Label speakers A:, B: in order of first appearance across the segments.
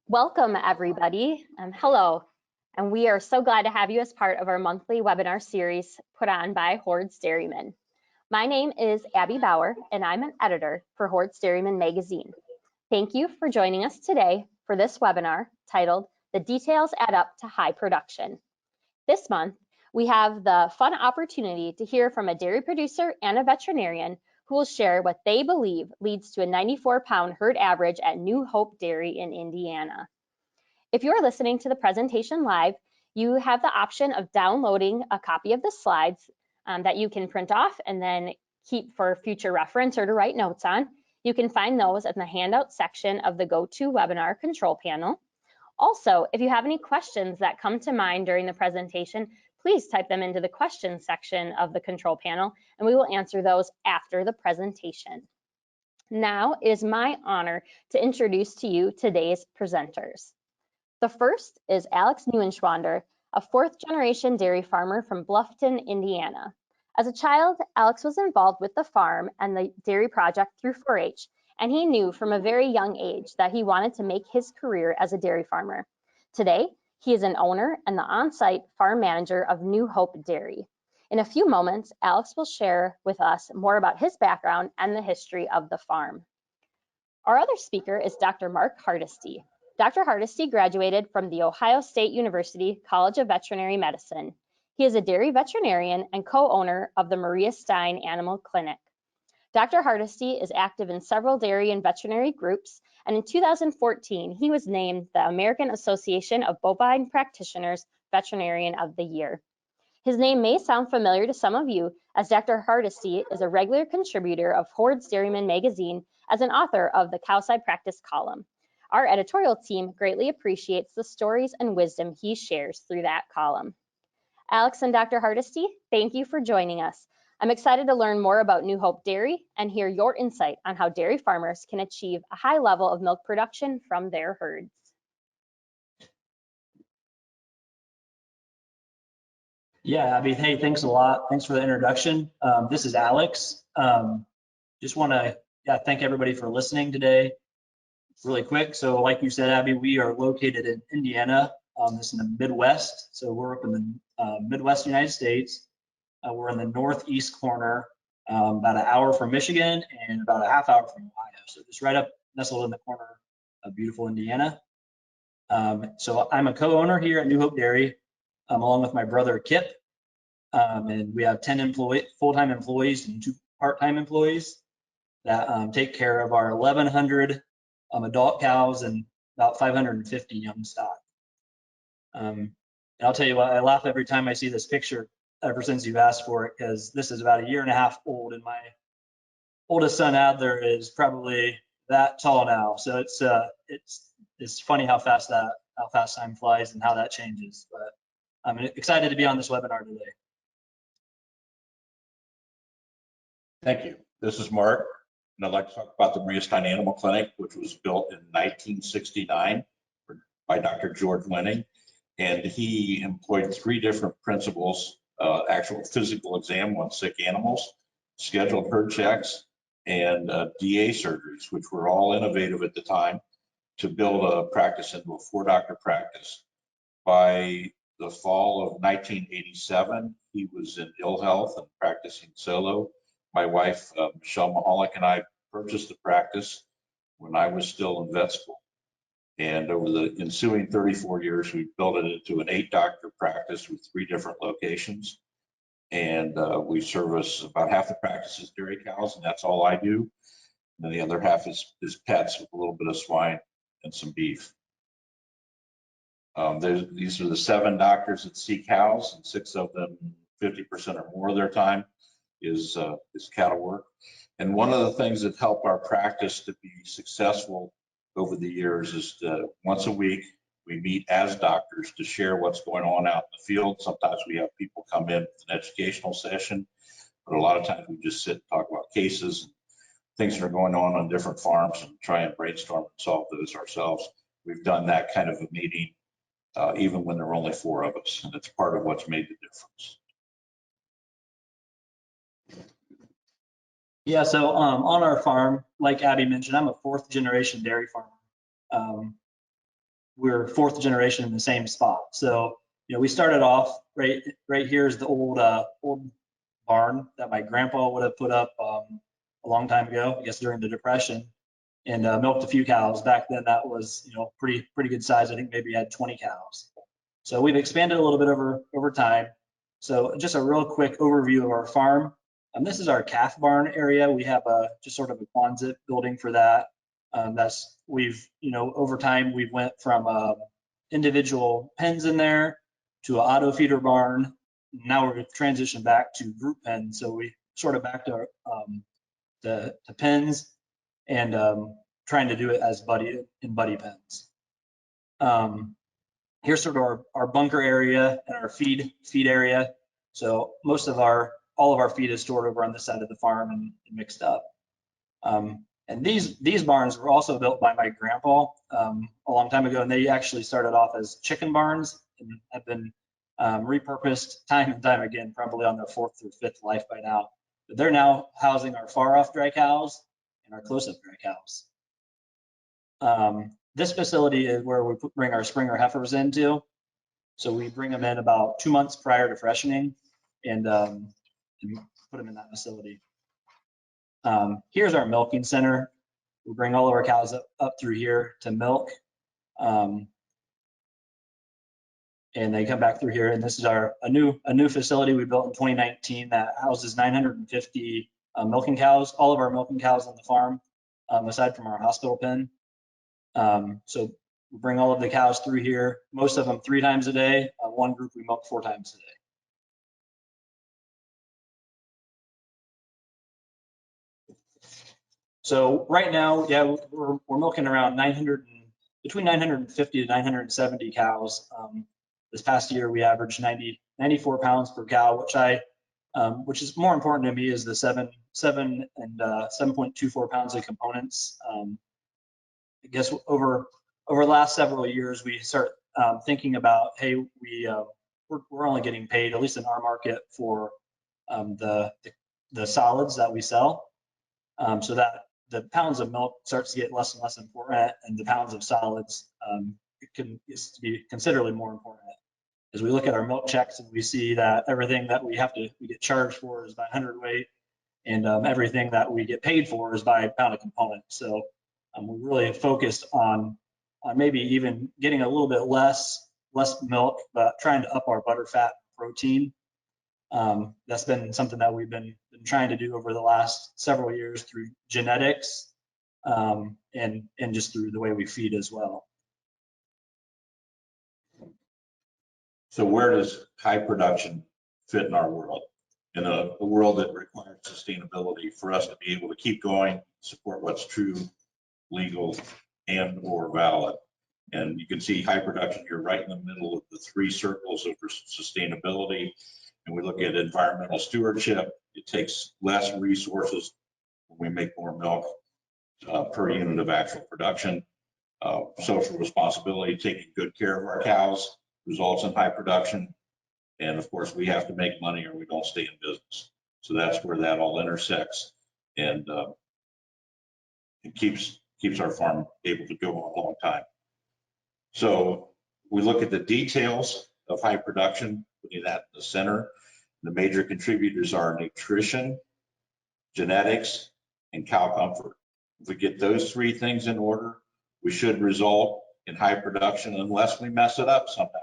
A: Welcome, everybody. Hello, and we are so glad to have you as part of our monthly webinar series put on by Hoards Dairyman. My name is Abby Bauer, and I'm an editor for Hoards Dairyman magazine. Thank you for joining us today for this webinar titled "The Details Add Up to High Production." This month, we have the fun opportunity to hear from a dairy producer and a veterinarian who will share what they believe leads to a 94-pound herd average at Neu-Hope Dairy in Indiana. If you're listening to the presentation live, you have the option of downloading a copy of the slides that you can print off and then keep for future reference or to write notes on. You can find those in the handout section of the GoToWebinar control panel. Also, if you have any questions that come to mind during the presentation, please type them into the questions section of the control panel, and we will answer those after the presentation. Now, it is my honor to introduce to you today's presenters. The first is Alex Neuenschwander, a fourth-generation dairy farmer from Bluffton, Indiana. As a child, Alex was involved with the farm and the dairy project through 4-H, and he knew from a very young age that he wanted to make his career as a dairy farmer. Today, he is an owner and the on-site farm manager of Neu-Hope Dairy. In a few moments, Alex will share with us more about his background and the history of the farm. Our other speaker is Dr. Mark Hardesty. Dr. Hardesty graduated from the Ohio State University College of Veterinary Medicine. He is a dairy veterinarian and co-owner of the Maria Stein Animal Clinic. Dr. Hardesty is active in several dairy and veterinary groups, and in 2014, he was named the American Association of Bovine Practitioners Veterinarian of the Year. His name may sound familiar to some of you, as Dr. Hardesty is a regular contributor of Hoards Dairyman magazine as an author of the Cowside Practice column. Our editorial team greatly appreciates the stories and wisdom he shares through that column. Alex and Dr. Hardesty, thank you for joining us. I'm excited to learn more about Neu-Hope Dairy and hear your insight on how dairy farmers can achieve a high level of milk production from their herds.
B: Yeah, Abby, hey, thanks a lot. Thanks for the introduction. This is Alex. Just want to thank everybody for listening today. Really quick, so like you said, Abby, we are located in Indiana. This is in the Midwest, so we're up in the Midwest United States. We're in the northeast corner, about an hour from Michigan and about a half hour from Ohio. So just right up, nestled in the corner of beautiful Indiana. So I'm a co-owner here at Neu-Hope Dairy, along with my brother Kip. And we have 10 full-time employees and 2 part-time employees that take care of our 1,100 adult cows and about 550 young stock. And I'll tell you what, I laugh every time I see this picture ever since you've asked for it, because this is about 1.5 years old, and my oldest son Adler is probably that tall now. So it's funny how fast time flies and how that changes. But I'm excited to be on this webinar today.
C: Thank you. This is Mark, and I'd like to talk about the Maria Stein Animal Clinic, which was built in 1969 by Dr. George Wenning, and he employed 3 different principles: actual physical exam on sick animals, scheduled herd checks, and DA surgeries, which were all innovative at the time, to build a practice into a 4-doctor practice. By the fall of 1987, he was in ill health and practicing solo. My wife, Michelle Mahalik, and I purchased the practice when I was still in vet school. And over the ensuing 34 years, we built it into an 8-doctor practice with 3 different locations. And we service about half the practice is dairy cows, and that's all I do. And then the other half is pets, with a little bit of swine and some beef. These are the 7 doctors that see cows, and 6 of them, 50% or more of their time, is cattle work. And one of the things that help our practice to be successful over the years is that once a week we meet as doctors to share what's going on out in the field. Sometimes we have people come in with an educational session, but a lot of times we just sit and talk about cases and things that are going on different farms and try and brainstorm and solve those ourselves. We've done that kind of a meeting even when there are only 4 of us, and it's part of what's made the difference.
B: Yeah, so on our farm, like Abby mentioned, I'm a 4th-generation dairy farmer. we're fourth generation in the same spot. So, we started off right here is the old barn that my grandpa would have put up a long time ago, I guess during the Depression, and milked a few cows. Back then that was, pretty good size. I think maybe had 20 cows. So we've expanded a little bit over time. So just a real quick overview of our farm. This is our calf barn area. We have just sort of a Quonset building for that. Over time we've went from individual pens in there to an auto feeder barn. Now we're transitioned back to group pens. So we sort of back to the pens and trying to do it as buddy pens. Here's sort of our bunker area and our feed area. So all of our feed is stored over on this side of the farm and mixed up. And these barns were also built by my grandpa a long time ago, and they actually started off as chicken barns and have been repurposed time and time again, probably on their fourth or fifth life by now. But they're now housing our far off dry cows and our close up dry cows. This facility is where we bring our Springer heifers into. So we bring them in about 2 months prior to freshening and put them in that facility. Here's our milking center. We bring all of our cows up through here to milk. And they come back through here. And this is a new facility we built in 2019 that houses 950 milking cows, all of our milking cows on the farm, aside from our hospital pen. So we bring all of the cows through here, most of them 3 times a day. One group we milk 4 times a day. So right now, yeah, we're milking around between 950 to 970 cows. This past year, we averaged 94 pounds per cow, which is more important to me is the 7 and 7.24 pounds of components. I guess over the last several years, we start thinking about, hey, we're only getting paid, at least in our market, for the solids that we sell, so that the pounds of milk starts to get less and less important, and the pounds of solids is to be considerably more important. As we look at our milk checks and we see that everything that we get charged for is by hundredweight, and everything that we get paid for is by pound of component. So we're really focused on maybe even getting a little bit less milk, but trying to up our butter fat protein. That's been something that we've been trying to do over the last several years through genetics and just through the way we feed as well.
C: So where does high production fit in our world? In a world that requires sustainability for us to be able to keep going, support what's true, legal, and or valid. And you can see high production here right in the middle of the 3 circles of sustainability. And we look at environmental stewardship. It takes less resources when we make more milk per unit of actual production. Social responsibility, taking good care of our cows, results in high production. And of course, we have to make money or we don't stay in business. So that's where that all intersects, and it keeps our farm able to go a long time. So we look at the details of high production, putting that in the center. The major contributors are nutrition, genetics, and cow comfort. If we get those 3 things in order, we should result in high production unless we mess it up somehow.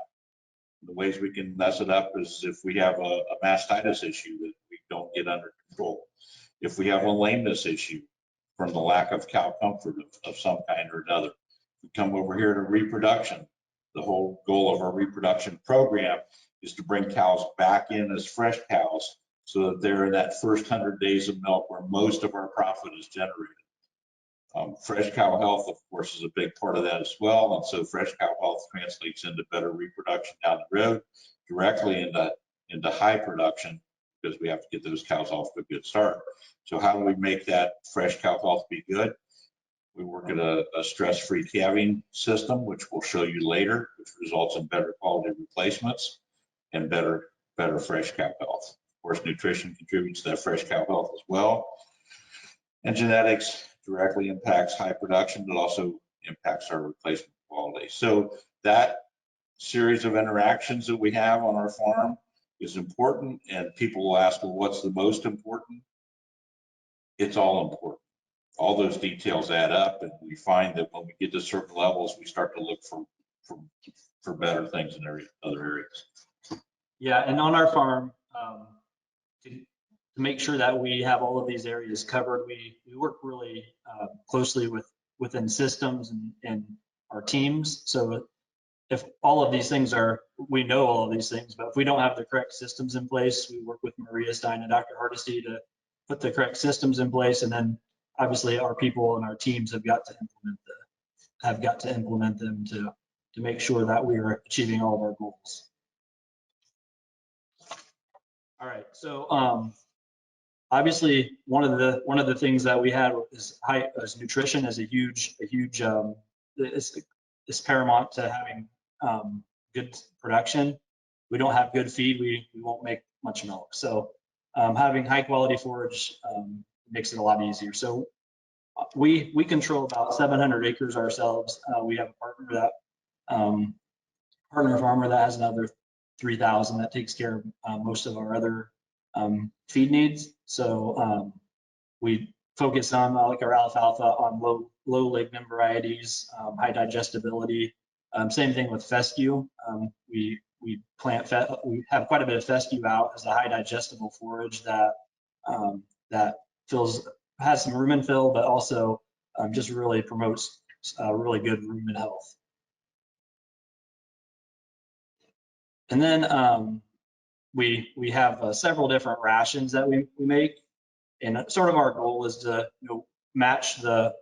C: The ways we can mess it up is if we have a mastitis issue that we don't get under control. If we have a lameness issue from the lack of cow comfort of some kind or another. If we come over here to reproduction, the whole goal of our reproduction program is to bring cows back in as fresh cows so that they're in that first 100 days of milk where most of our profit is generated. Fresh cow health, of course, is a big part of that as well. And so fresh cow health translates into better reproduction down the road, directly into high production, because we have to get those cows off to a good start. So how do we make that fresh cow health be good? We work at a stress-free calving system, which we'll show you later, which results in better quality replacements and better fresh cow health. Of course, nutrition contributes to that fresh cow health as well. And genetics directly impacts high production, but also impacts our replacement quality. So that series of interactions that we have on our farm is important, and people will ask, well, what's the most important? It's all important. All those details add up, and we find that when we get to certain levels, we start to look for better things in other areas.
B: Yeah, and on our farm, to make sure that we have all of these areas covered, we work really closely within systems and our teams. So if all of these things we know all of these things, but if we don't have the correct systems in place, we work with Maria Stein and Dr. Hardesty to put the correct systems in place. And then obviously our people and our teams have got to implement them to make sure that we are achieving all of our goals. All right, so obviously one of the things that we had is nutrition is a huge is paramount to having good production. We don't have good feed, we won't make much milk. So having high quality forage makes it a lot easier. So we control about 700 acres ourselves. We have a partner farmer that has another 3,000 that takes care of most of our other feed needs. So we focus on like our alfalfa on low lignin varieties, high digestibility. Same thing with fescue. We have quite a bit of fescue out as a high digestible forage that has some rumen fill, but also just really promotes really good rumen health. And then we have several different rations that we make, and sort of our goal is to match the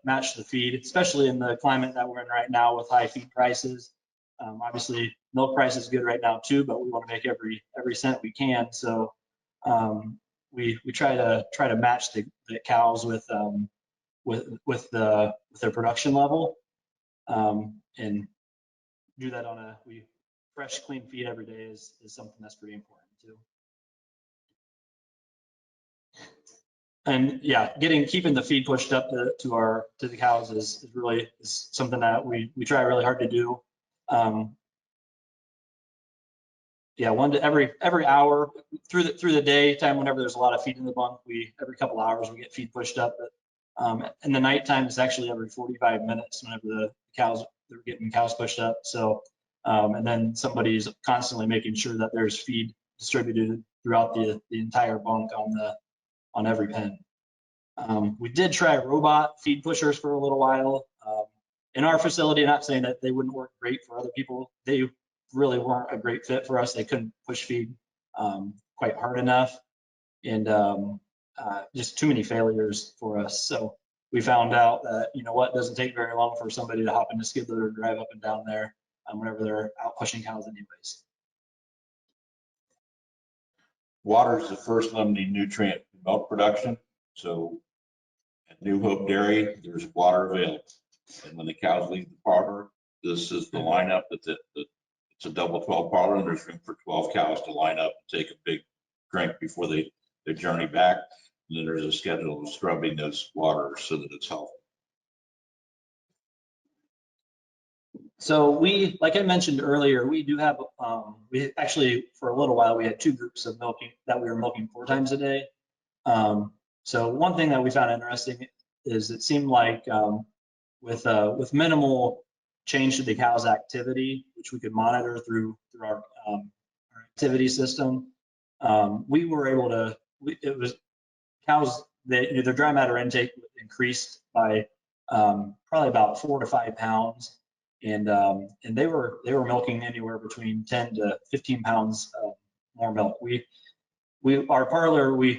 B: feed, especially in the climate that we're in right now with high feed prices. Obviously, milk price is good right now too, but we want to make every cent we can. So we try to match the cows with their production level, and do that on fresh, clean feed every day is something that's pretty important too. And yeah, keeping the feed pushed up to the cows is really something that we try really hard to do. Yeah, every hour through the day time, whenever there's a lot of feed in the bunk, every couple hours we get feed pushed up. But in the nighttime, it's actually every 45 minutes whenever they're getting cows pushed up. So and then somebody's constantly making sure that there's feed distributed throughout the entire bunk on every pen. We did try robot feed pushers for a little while in our facility. Not saying that they wouldn't work great for other people. They really weren't a great fit for us. They couldn't push feed quite hard enough, and just too many failures for us. So we found out that, it doesn't take very long for somebody to hop in a skid loader and drive up and down there whenever they're out pushing cows anyways.
C: Water is the first limiting nutrient in milk production. So at Neu-Hope Dairy, there's water available. And when the cows leave the parlor, this is the lineup. It's a double 12 parlor, and there's room for 12 cows to line up and take a big drink before they journey back. And then there's a schedule of scrubbing those waters so that it's healthy.
B: So like I mentioned earlier, we do have, we actually, for a little while, we had two groups of milking that we were milking 4 times a day. So one thing that we found interesting is it seemed like with minimal change to the cow's activity, which we could monitor through our activity system, we were able to, it was cows, their dry matter intake increased by probably about 4 to 5 pounds. And they were milking anywhere between 10 to 15 pounds more milk. Our parlor, we're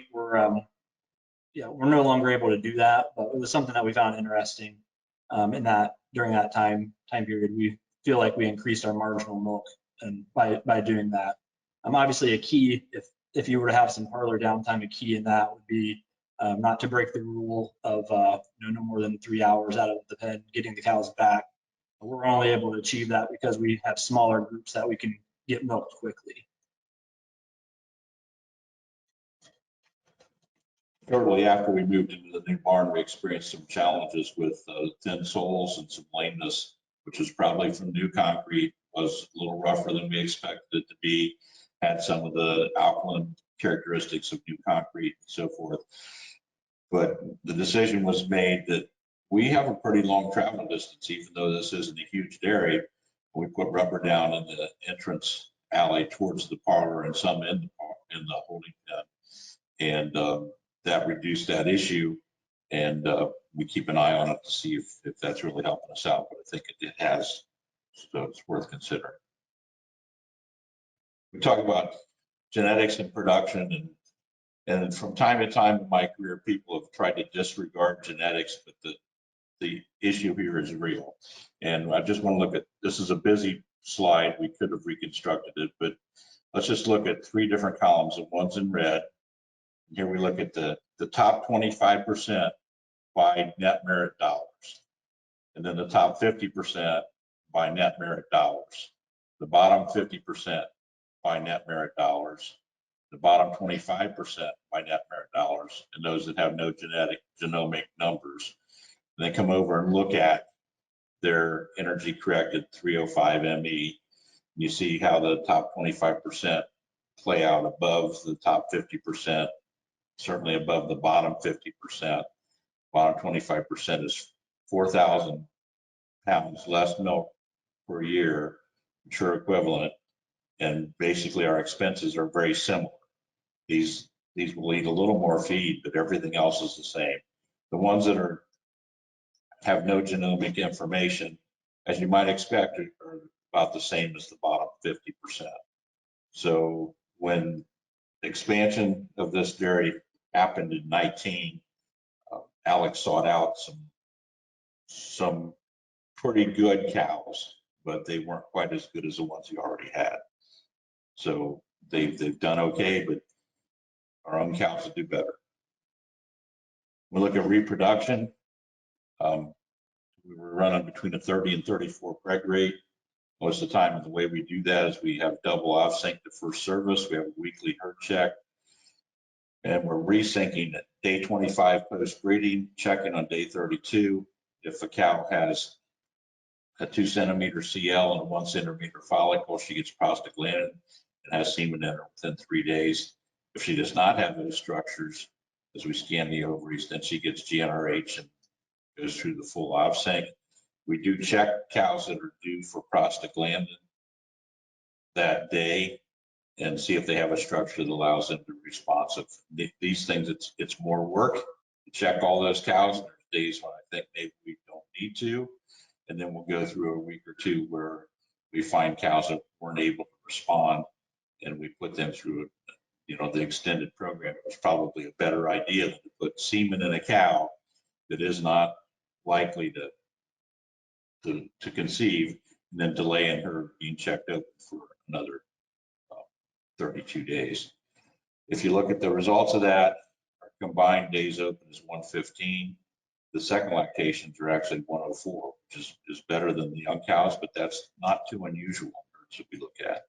B: no longer able to do that, but it was something that we found interesting during that time period. We feel like we increased our marginal milk and by doing that. Obviously a key, if you were to have some parlor downtime, a key in that would be not to break the rule of no more than 3 hours out of the pen, getting the cows back. We're only able to achieve that because we have smaller groups that we can get milked quickly.
C: Shortly after we moved into the new barn, we experienced some challenges with thin soles and some lameness, which is probably from new concrete, was a little rougher than we expected it to be, had some of the alkaline characteristics of new concrete and so forth. But the decision was made that we have a pretty long travel distance, even though this isn't a huge dairy. We put rubber down in the entrance alley towards the parlor and some in the holding pen. And that reduced that issue. And we keep an eye on it to see if that's really helping us out. But I think it has, so it's worth considering. We talk about genetics and production, and from time to time in my career, people have tried to disregard genetics, but the issue here is real. And I just want to look at, this is a busy slide. We could have reconstructed it, but let's just look at 3 different columns, and one's in red. And here we look at the top 25% by net merit dollars, and then the top 50% by net merit dollars, the bottom 50% by net merit dollars, the bottom 25% by net merit dollars, and those that have no genomic numbers. And then come over and look at their energy corrected 305 ME. You see how the top 25% play out above the top 50%, certainly above the bottom 50%. Bottom 25% is 4,000 pounds less milk per year, mature equivalent, and basically our expenses are very similar. These will eat a little more feed, but everything else is the same. The ones that have no genomic information, as you might expect, are about the same as the bottom 50%. So when the expansion of this dairy happened in 19, Alex sought out some pretty good cows, but they weren't quite as good as the ones he already had. So they've done okay, but our own cows will do better. We look at reproduction. We were running between a 30 and 34 preg rate most of the time, and the way we do that is we have double off-sync to first service. We have a weekly herd check, and we're resyncing at day 25 post-breeding, checking on day 32. If a cow has a 2 centimeter CL and a 1 centimeter follicle, she gets prostaglandin and has semen in her within 3 days. If she does not have those structures, as we scan the ovaries, then she gets GnRH and goes through the full off-sync. We do check cows that are due for prostaglandin that day and see if they have a structure that allows them to be responsive. These things, it's more work to check all those cows. There's days when I think maybe we don't need to, and then we'll go through a week or two where we find cows that weren't able to respond, and we put them through the extended program. It was probably a better idea than to put semen in a cow that is not likely to conceive, and then delaying her being checked open for another 32 days. If you look at the results of that, our combined days open is 115. The second lactations are actually 104, which is better than the young cows, but that's not too unusual in herds that we look at.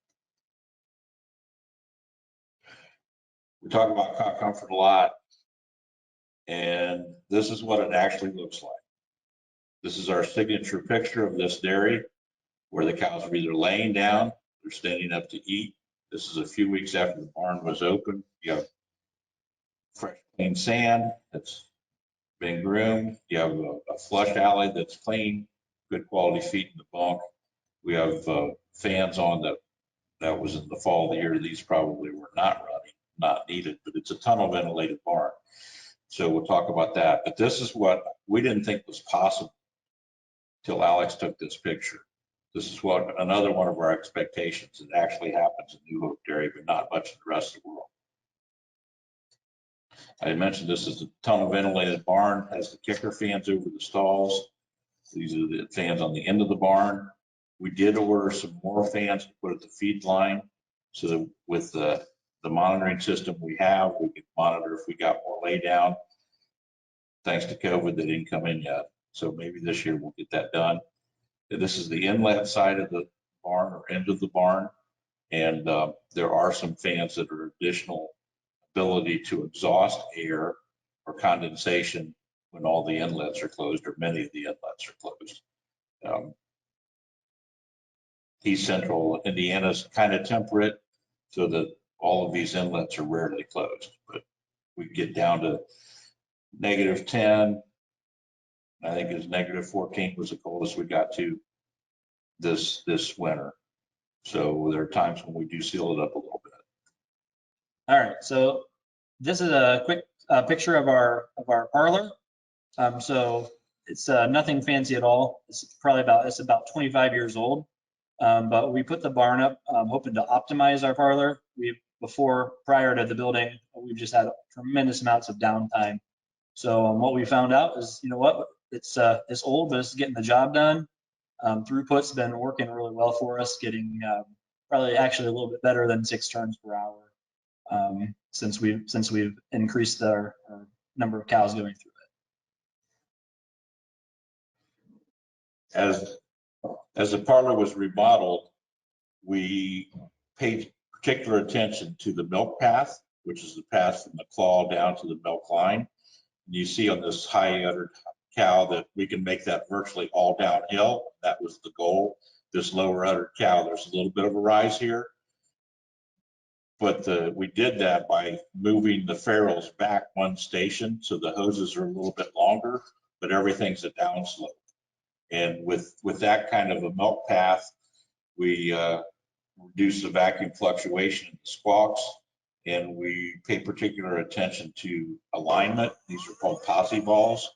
C: We talk about cow comfort a lot, and this is what it actually looks like. This is our signature picture of this dairy, where the cows are either laying down, they're standing up to eat. This is a few weeks after the barn was open. You have fresh, clean sand that's been groomed. You have a flush alley that's clean, good quality feed in the bunk. We have fans on that was in the fall of the year. These probably were not running, not needed, but it's a tunnel ventilated barn. So we'll talk about that. But this is what we didn't think was possible till Alex took this picture. This is what another one of our expectations. It actually happens in Neu-Hope Dairy, but not much in the rest of the world. I mentioned this is a tunnel ventilated barn, has the kicker fans over the stalls. These are the fans on the end of the barn. We did order some more fans to put at the feed line, so that with the monitoring system we have, we can monitor if we got more lay down. Thanks to COVID, they didn't come in yet. So maybe this year we'll get that done. This is the inlet side of the barn, or end of the barn. And there are some fans that are additional ability to exhaust air or condensation when all the inlets are closed, or many of the inlets are closed. East Central Indiana's kind of temperate, so that all of these inlets are rarely closed. But we get down to -10. I think it was -14 was the coldest we got to this winter. So there are times when we do seal it up a little bit.
B: All right, so this is a quick picture of our parlor. So it's nothing fancy at all. It's about 25 years old. But we put the barn up hoping to optimize our parlor. Prior to the building, we've just had tremendous amounts of downtime. So what we found out is, you know what, it's old, but it's getting the job done. Throughput's been working really well for us, getting probably actually a little bit better than 6 turns per hour since we've increased our number of cows going through it.
C: As the parlor was remodeled, we paid particular attention to the milk path, which is the path from the claw down to the milk line. And you see on this high uddered cow that we can make that virtually all downhill. That was the goal. This lower uddered cow, there's a little bit of a rise here. But we did that by moving the ferrules back 1 station, so the hoses are a little bit longer, but everything's a downslope. And with that kind of a milk path, we reduce the vacuum fluctuation in the squawks, and we pay particular attention to alignment. These are called posi balls,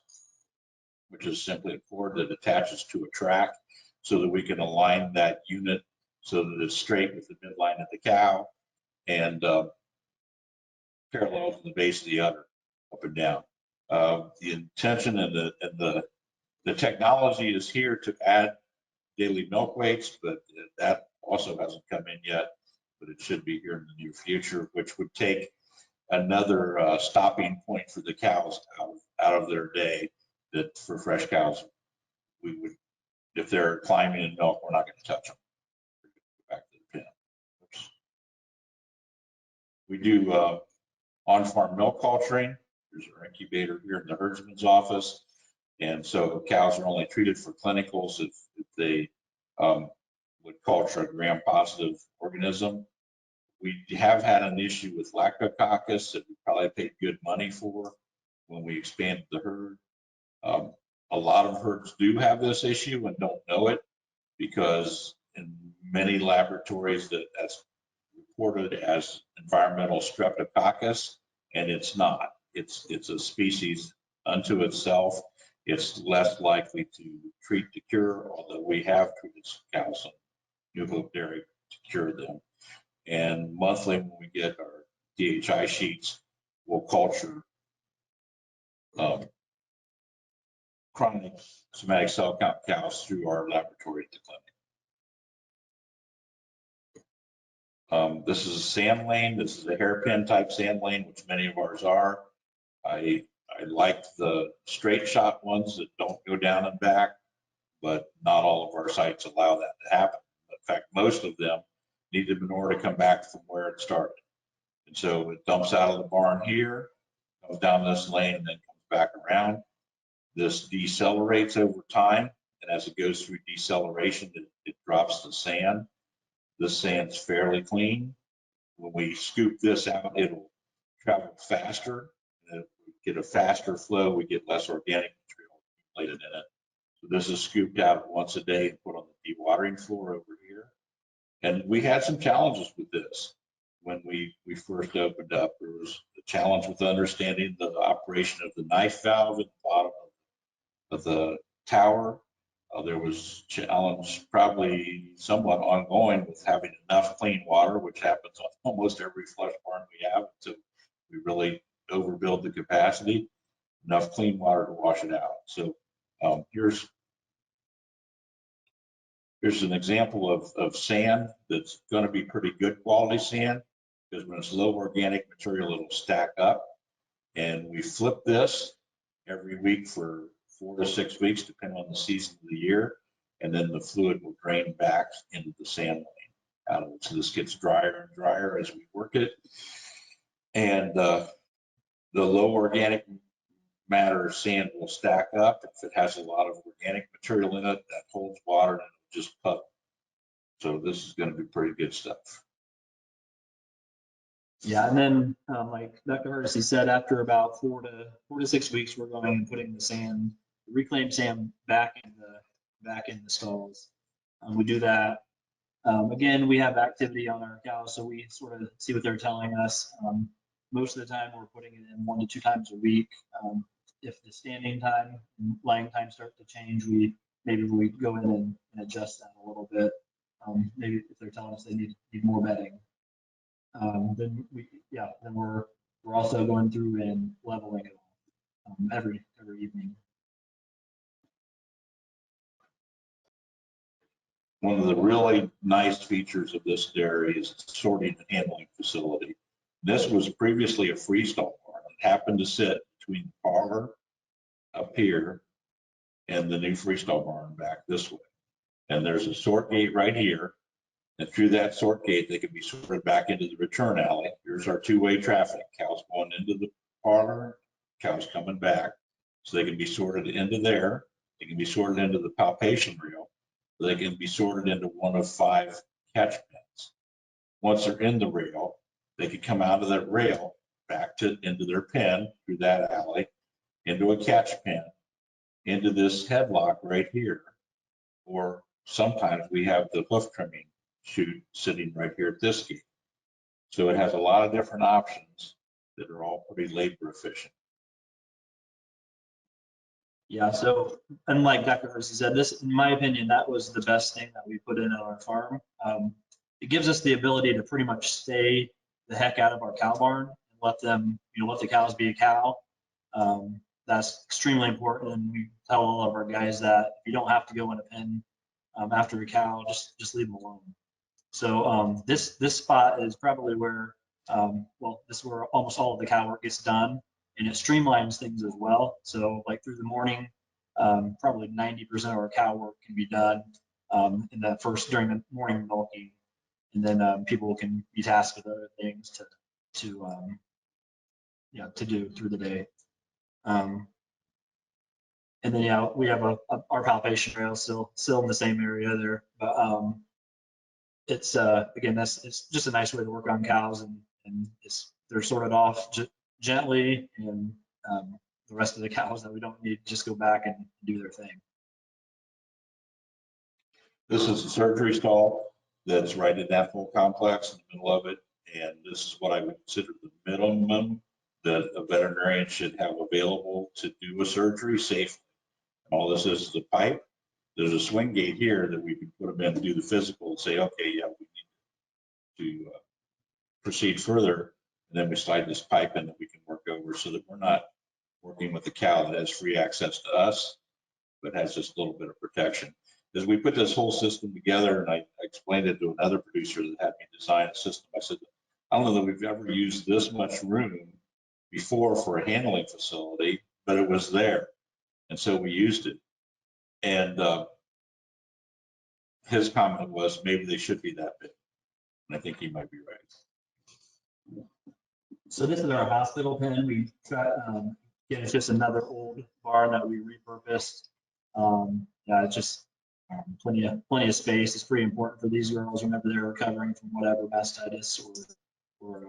C: which is simply a cord that attaches to a track so that we can align that unit so that it's straight with the midline of the cow and parallel to the base of the udder, up and down. The intention and the technology is here to add daily milk weights, but that also hasn't come in yet, but it should be here in the near future, which would take another stopping point for the cows out of their day. That for fresh cows, we would, if they're climbing in milk, we're not going to touch them. Back to the pen. Oops. We do on-farm milk culturing. There's our incubator here in the herdsman's office. And so cows are only treated for clinicals if they would culture a gram-positive organism. We have had an issue with lactococcus that we probably paid good money for when we expanded the herd. A lot of herds do have this issue and don't know it, because in many laboratories that's reported as environmental streptococcus, and it's not. It's a species unto itself. It's less likely to treat to cure, although we have treated some cows on Neu-Hope Dairy to cure them. And monthly, when we get our DHI sheets, we'll culture chronic somatic cell count cows through our laboratory at the clinic. This is a sand lane. This is a hairpin type sand lane, which many of ours are. I like the straight shot ones that don't go down and back, but not all of our sites allow that to happen. In fact, most of them need the manure to come back from where it started. And so it dumps out of the barn here, comes down this lane, and then comes back around. This decelerates over time, and as it goes through deceleration, it drops the sand. This sand's fairly clean. When we scoop this out, it'll travel faster. And if we get a faster flow, we get less organic material accumulated in it. So this is scooped out once a day and put on the dewatering floor over here. And we had some challenges with this when we first opened up. There was a challenge with understanding the operation of the knife valve at the bottom of the tower. There was challenge probably somewhat ongoing with having enough clean water, which happens on almost every flush barn we have until we really overbuild the capacity, enough clean water to wash it out. So here's an example of sand that's going to be pretty good quality sand, because when it's low organic material, it'll stack up. And we flip this every week for 4 to 6 weeks, depending on the season of the year. And then the fluid will drain back into the sand lane out of it. So this gets drier and drier as we work it. And the low organic matter sand will stack up. If it has a lot of organic material in it, that holds water and it'll just puddle. So this is going to be pretty good stuff.
B: Yeah, and then like Dr. Hardesty said, after about 4 to 6 weeks, we're going and putting the sand, reclaimed sand back in the stalls. We do that. Again, we have activity on our cows, so we sort of see what they're telling us. Most of the time, we're putting it in 1 to 2 times a week. If the standing time and lying time start to change, maybe we go in and adjust that a little bit. Maybe if they're telling us they need more bedding. Then we're also going through and leveling it all every evening.
C: One of the really nice features of this dairy is the sorting and handling facility. This was previously a freestall barn. It happened to sit between the parlor up here and the new freestall barn back this way. And there's a sort gate right here. And through that sort gate, they can be sorted back into the return alley. Here's our two-way traffic. Cows going into the parlor, cows coming back. So they can be sorted into there. They can be sorted into the palpation reel. They can be sorted into one of 5 catch pens. Once they're in the rail, they can come out of that rail back into their pen through that alley, into a catch pen, into this headlock right here. Or sometimes we have the hoof trimming chute sitting right here at this gate. So it has a lot of different options that are all pretty labor efficient.
B: Yeah, so unlike Dr. Hardesty said, this, in my opinion, that was the best thing that we put in on our farm. It gives us the ability to pretty much stay the heck out of our cow barn and let them, let the cows be a cow. That's extremely important, and we tell all of our guys that if you don't have to go in a pen after a cow, just leave them alone. So this spot is probably where, this is where almost all of the cow work gets done. And it streamlines things as well. So like through the morning, probably 90% of our cow work can be done during the morning milking. And then people can be tasked with other things to do through the day. And then, we have our palpation rail still in the same area there. But it's, again, it's just a nice way to work on cows, and they're sorted off gently, and the rest of the cows that we don't need just go back and do their thing.
C: This is a surgery stall that's right in that full complex in the middle of it. And this is what I would consider the minimum that a veterinarian should have available to do a surgery safely. All this is a pipe. There's a swing gate here that we can put them in and do the physical and say, okay, yeah, we need to proceed further. And then we slide this pipe in that we can work over, so that we're not working with the cow that has free access to us, but has just a little bit of protection. As we put this whole system together, and I explained it to another producer that had me design a system, I said, I don't know that we've ever used this much room before for a handling facility, but it was there. And so we used it. And his comment was, maybe they should be that big. And I think he might be right.
B: So this is our hospital pen. We try, again, it's just another old barn that we repurposed. It's just plenty of space. It's pretty important for these girls whenever they're recovering from whatever mastitis or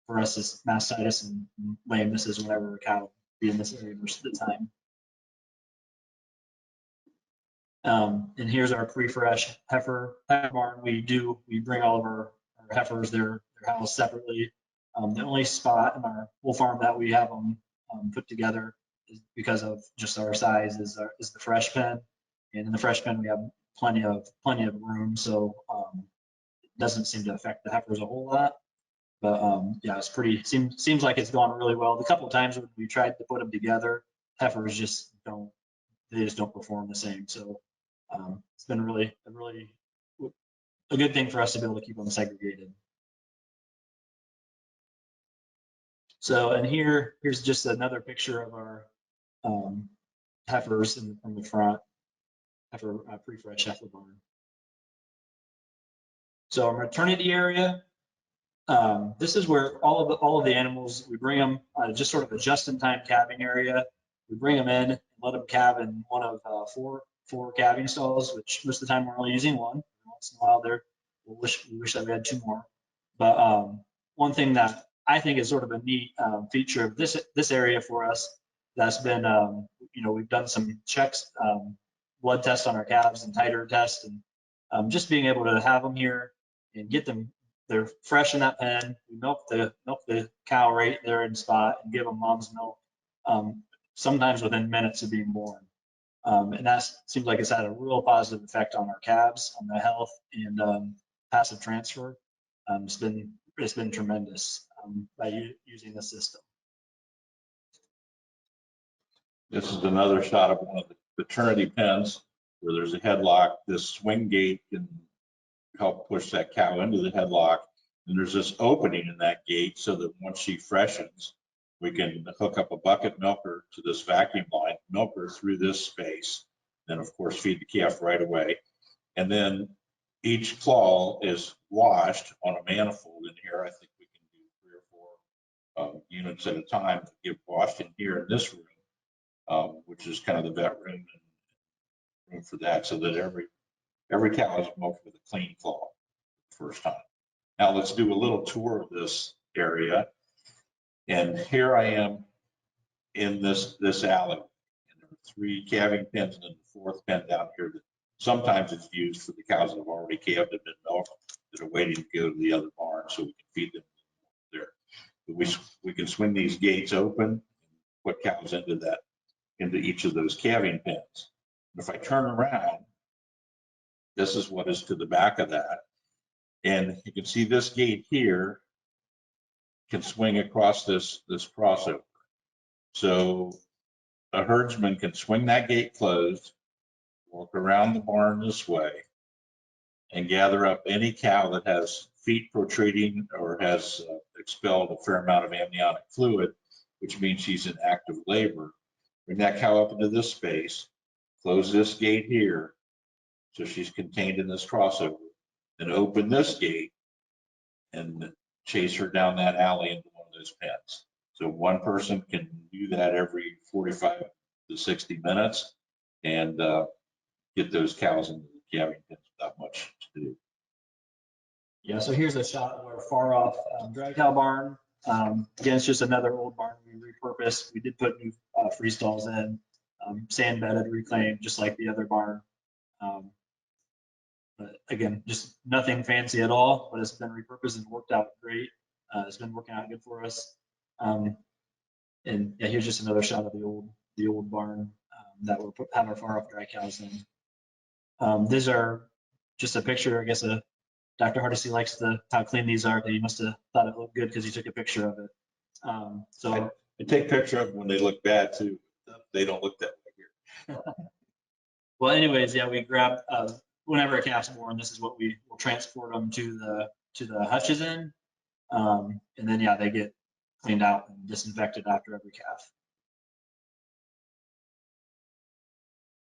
B: for us it's mastitis and lameness whenever a cow be in this area most of the time. And here's our pre-fresh heifer barn. We bring all of our heifers, they're housed separately. The only spot in our whole farm that we have them put together is because of just our size is the fresh pen. And in the fresh pen, we have plenty of room. So it doesn't seem to affect the heifers a whole lot. But it's seems like it's gone really well. The couple of times when we tried to put them together, heifers just don't perform the same. So it's been really a good thing for us to be able to keep them segregated. So, and here's just another picture of our heifers from the front, heifer pre-fresh heifer barn. So our maternity area, this is where all of the animals, we bring them just sort of a just-in-time calving area. We bring them in and let them calve in one of four calving stalls, which most of the time we're only using one. once in a while there. We wish that we had 2 more. But one thing that I think is sort of a neat feature of this area for us that's been, we've done some checks, blood tests on our calves and titer tests, and just being able to have them here and get them, they're fresh in that pen. We milk the cow right there in spot and give them mom's milk, sometimes within minutes of being born. And that seems like it's had a real positive effect on our calves, on the health and passive transfer. It's been tremendous by using the system.
C: This is another shot of one of the maternity pens where there's a headlock. This swing gate can help push that cow into the headlock. And there's this opening in that gate so that once she freshens, we can hook up a bucket milker to this vacuum line, milk her through this space, then of course feed the calf right away. And then each claw is washed on a manifold in here. I think we can do 3 or 4 units at a time to get washed in here in this room, which is kind of the vet room and room for that, so that every cow is milked with a clean claw the first time. Now let's do a little tour of this area. And here I am in this alley. And there are 3 calving pens and then the 4th pen down here that sometimes it's used for the cows that have already calved and been milked that are waiting to go to the other barn so we can feed them there. But we can swing these gates open and put cows into each of those calving pens. And if I turn around, this is what is to the back of that. And you can see this gate here can swing across this crossover. So a herdsman can swing that gate closed, walk around the barn this way, and gather up any cow that has feet protruding or has expelled a fair amount of amniotic fluid, which means she's in active labor. Bring that cow up into this space, close this gate here, so she's contained in this crossover, then open this gate and chase her down that alley into one of those pens. So one person can do that every 45 to 60 minutes and get those cows into the calving pens without much to do.
B: Yeah, so here's a shot of our far off dry cow barn. Again, it's just another old barn we repurposed. We did put new free stalls in, sand bedded, reclaimed, just like the other barn. But again, just nothing fancy at all, but it's been repurposed and worked out great. It's been working out good for us. And yeah, here's just another shot of the old barn that we're having our far off dry cows in. These are just a picture, I guess, Dr. Hardesty likes how clean these are. He must have thought it looked good because he took a picture of it. So
C: I take picture of them when they look bad too. They don't look that way here.
B: Well, anyways, yeah, we grab whenever a calf's born, this is what we'll transport them to the hutches in. And then, yeah, they get cleaned out and disinfected after every calf.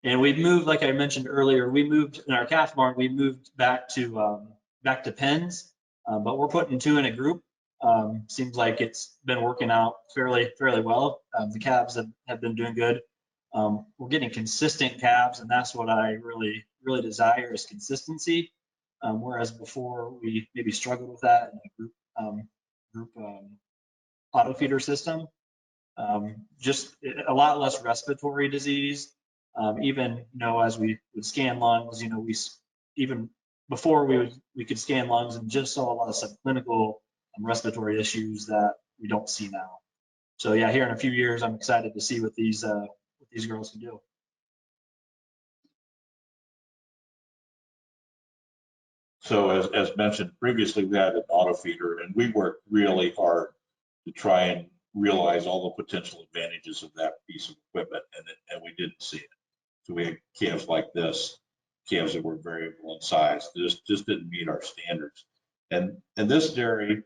B: And we've moved, like I mentioned earlier, we moved in our calf barn, we moved back to pens, but we're putting 2 in a group. Seems like it's been working out fairly well. The calves have been doing good. We're getting consistent calves, and that's what I really desire is consistency. Whereas before we maybe struggled with that in a group auto feeder system. Just a lot less respiratory disease. Even as we would scan lungs, we even before we could scan lungs and just saw a lot of subclinical respiratory issues that we don't see now. So yeah, here in a few years, I'm excited to see what these girls can do.
C: So as mentioned previously, we had an auto feeder and we worked really hard to try and realize all the potential advantages of that piece of equipment, and we didn't see it. So we had calves like this, calves that were variable in size, just didn't meet our standards. And this dairy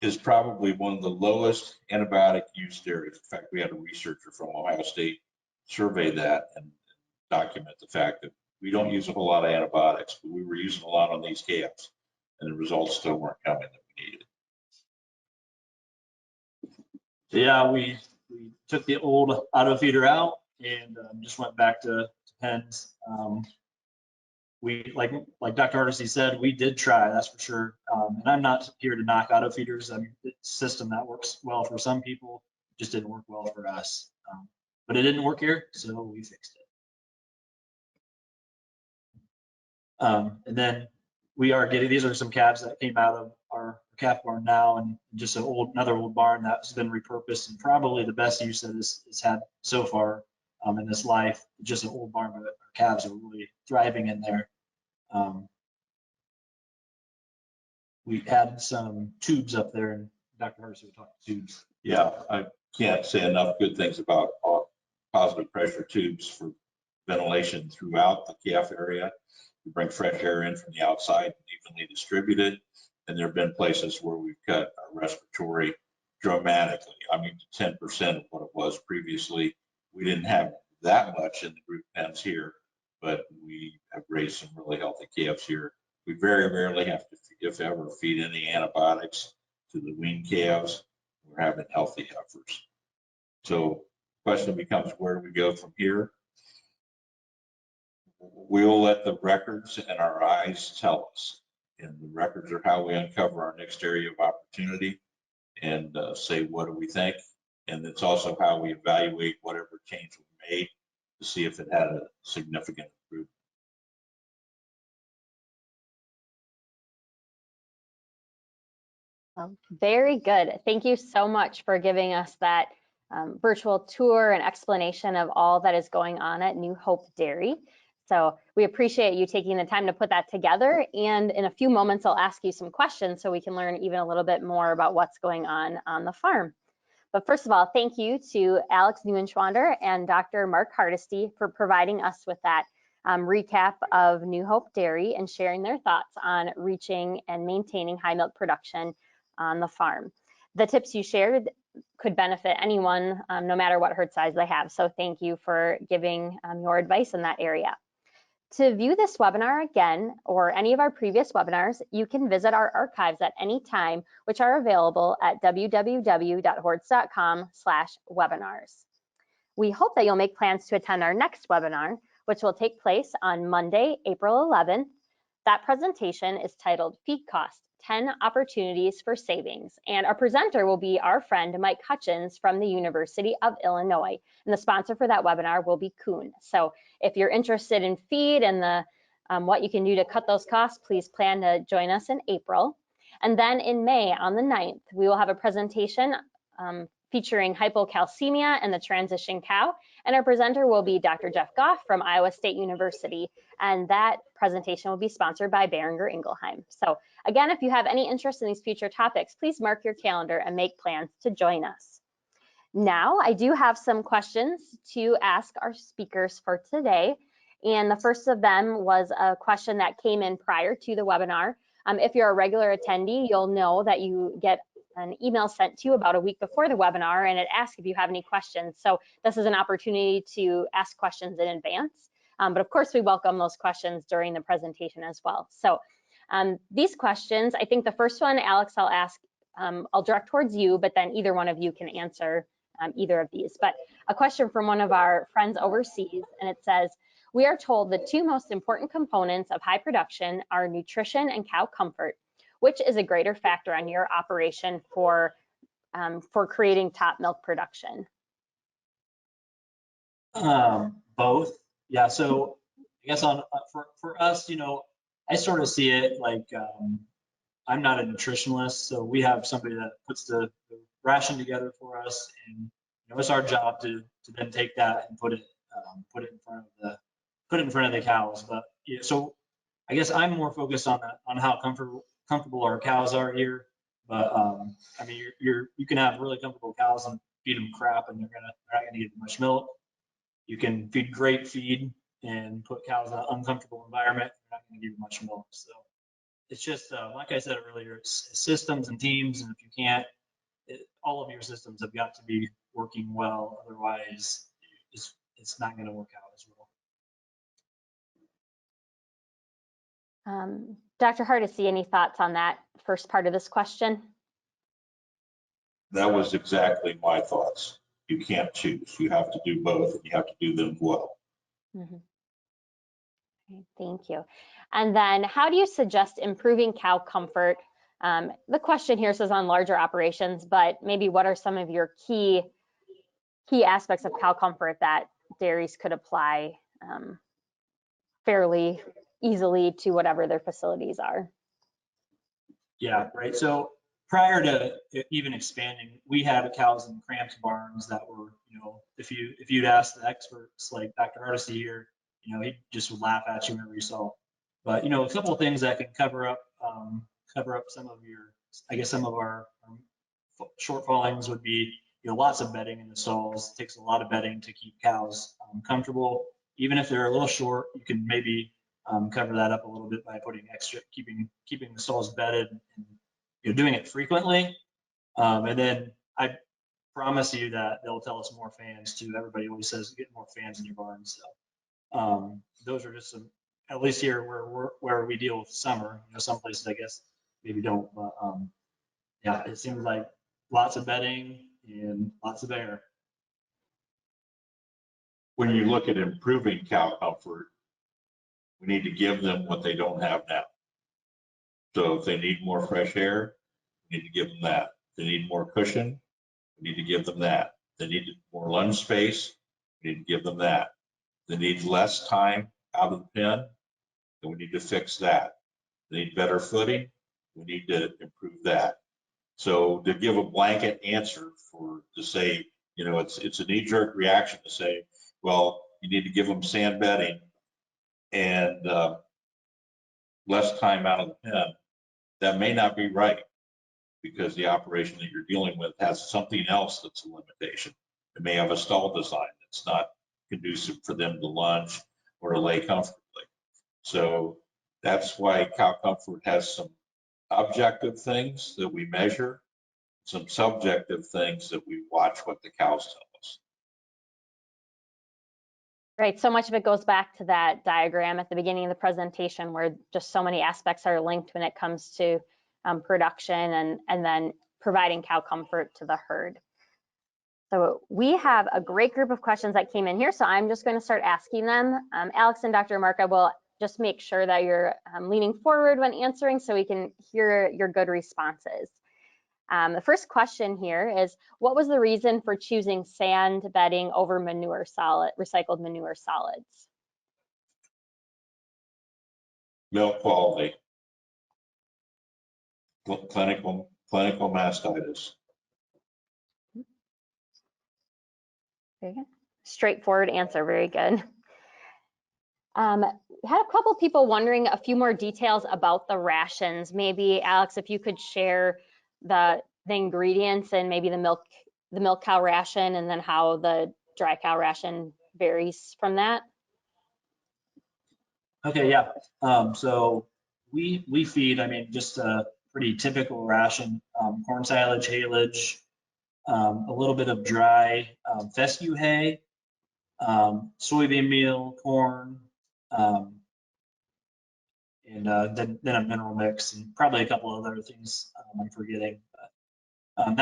C: is probably one of the lowest antibiotic use dairies. In fact, we had a researcher from Ohio State survey that and document the fact that we don't use a whole lot of antibiotics, but we were using a lot on these calves, and the results still weren't coming that we needed.
B: So yeah, we took the old auto feeder out and just went back to pens. like Dr. Hardesty said, we did try, that's for sure. And I'm not here to knock auto feeders. I mean, it's a system that works well for some people, just didn't work well for us. But it didn't work here, so we fixed it. And then we are getting, these are some calves that came out of our calf barn now, and just another old barn that's been repurposed, and probably the best use that it's had so far in this life. Just an old barn, but our calves are really thriving in there. We had some tubes up there, and Dr. Hardesty would talk tubes.
C: Yeah, I can't say enough good things about positive pressure tubes for ventilation throughout the calf area. We bring fresh air in from the outside and evenly distribute it. And there have been places where we've cut our respiratory dramatically. I mean, 10% of what it was previously. We didn't have that much in the group pens here, but we have raised some really healthy calves here. We very rarely have to, if ever, feed any antibiotics to the weaned calves. We're having healthy heifers. So the question becomes, where do we go from here? We'll let the records and our eyes tell us. And the records are how we uncover our next area of opportunity and say, what do we think? And it's also how we evaluate whatever change we made to see if it had a significant improvement.
A: Very good. Thank you so much for giving us that virtual tour and explanation of all that is going on at Neu-Hope Dairy. So we appreciate you taking the time to put that together. And in a few moments, I'll ask you some questions so we can learn even a little bit more about what's going on the farm. But first of all, thank you to Alex Neuenschwander and Dr. Mark Hardesty for providing us with that recap of Neu-Hope Dairy and sharing their thoughts on reaching and maintaining high milk production on the farm. The tips you shared could benefit anyone, no matter what herd size they have. So thank you for giving your advice in that area. To view this webinar again, or any of our previous webinars, you can visit our archives at any time, which are available at www.hoards.com/webinars. We hope that you'll make plans to attend our next webinar, which will take place on Monday, April 11th. That presentation is titled Feed Cost, 10 Opportunities for Savings. And our presenter will be our friend, Mike Hutchins from the University of Illinois. And the sponsor for that webinar will be Kuhn. So if you're interested in feed and what you can do to cut those costs, please plan to join us in April. And then in May, on the 9th, we will have a presentation featuring hypocalcemia and the transition cow. And our presenter will be Dr. Jeff Goff from Iowa State University. And that presentation will be sponsored by Boehringer Ingelheim. So again, if you have any interest in these future topics, please mark your calendar and make plans to join us. Now, I do have some questions to ask our speakers for today. And the first of them was a question that came in prior to the webinar. If you're a regular attendee, you'll know that you get an email sent to you about a week before the webinar, and it asks if you have any questions. So this is an opportunity to ask questions in advance. But of course, we welcome those questions during the presentation as well. So these questions, I think the first one, Alex, I'll ask, I'll direct towards you, but then either one of you can answer either of these. But a question from one of our friends overseas, and it says, we are told the two most important components of high production are nutrition and cow comfort. Which is a greater factor on your operation for creating top milk production?
B: Both. Yeah, so I guess for us, I sort of see it like I'm not a nutritionalist, so we have somebody that puts the ration together for us, and it's our job to then take that and put it in front of the cows. But yeah, so I guess I'm more focused on how comfortable our cows are here. But I mean, you can have really comfortable cows and feed them crap, and they're not gonna get much milk. You can feed great feed and put cows in an uncomfortable environment, they're not gonna give you much milk. So it's just like I said earlier, it's systems and teams, and if you can't, all of your systems have got to be working well. Otherwise, it's not gonna work out as well.
A: Dr. Hardesty, any thoughts on that first part of this question?
C: That was exactly my thoughts. You can't choose. You have to do both, and you have to do them well.
A: Mm-hmm. Okay, thank you. And then how do you suggest improving cow comfort? The question here says on larger operations, but maybe what are some of your key aspects of cow comfort that dairies could apply fairly easily to whatever their facilities are?
B: Yeah, right. So prior to even expanding, we had cows in cramped barns that were, if you'd ask the experts like Dr. Hardesty here, he just would laugh at you whenever you saw. But a couple of things that can cover up some of your, I guess some of our shortfallings would be, lots of bedding in the stalls. It takes a lot of bedding to keep cows comfortable. Even if they're a little short, you can maybe cover that up a little bit by putting extra, keeping the stalls bedded, and doing it frequently. And then I promise you that they'll tell us more fans too. Everybody always says get more fans in your barns. So those are just some, at least here where we deal with summer. Some places I guess maybe don't, but yeah, it seems like lots of bedding and lots of air.
C: When you look at improving cow comfort, we need to give them what they don't have now. So if they need more fresh air, we need to give them that. If they need more cushion, we need to give them that. If they need more lunge space, we need to give them that. If they need less time out of the pen, then we need to fix that. If they need better footing, we need to improve that. So to give a blanket answer to say, it's a knee-jerk reaction to say, well, you need to give them sand bedding and less time out of the pen. That may not be right because the operation that you're dealing with has something else that's a limitation. It may have a stall design that's not conducive for them to lunge or to lay comfortably. So that's why cow comfort has some objective things that we measure, some subjective things that we watch what the cows tell us.
A: Right, so much of it goes back to that diagram at the beginning of the presentation where just so many aspects are linked when it comes to production and then providing cow comfort to the herd. So we have a great group of questions that came in here, so I'm just going to start asking them. Alex and Dr. Marca will just make sure that you're leaning forward when answering so we can hear your good responses. The first question here is, what was the reason for choosing sand bedding over recycled manure solids?
C: Milk quality, clinical mastitis.
A: Very good. Straightforward answer, very good. Had a couple people wondering a few more details about the rations. Maybe Alex, if you could share the ingredients and maybe the milk cow ration and then how the dry cow ration varies from that.
B: Okay, yeah. So we feed, just a pretty typical ration, corn silage, haylage, a little bit of dry fescue hay, soybean meal, corn, and then a mineral mix, and probably a couple of other things I'm forgetting. But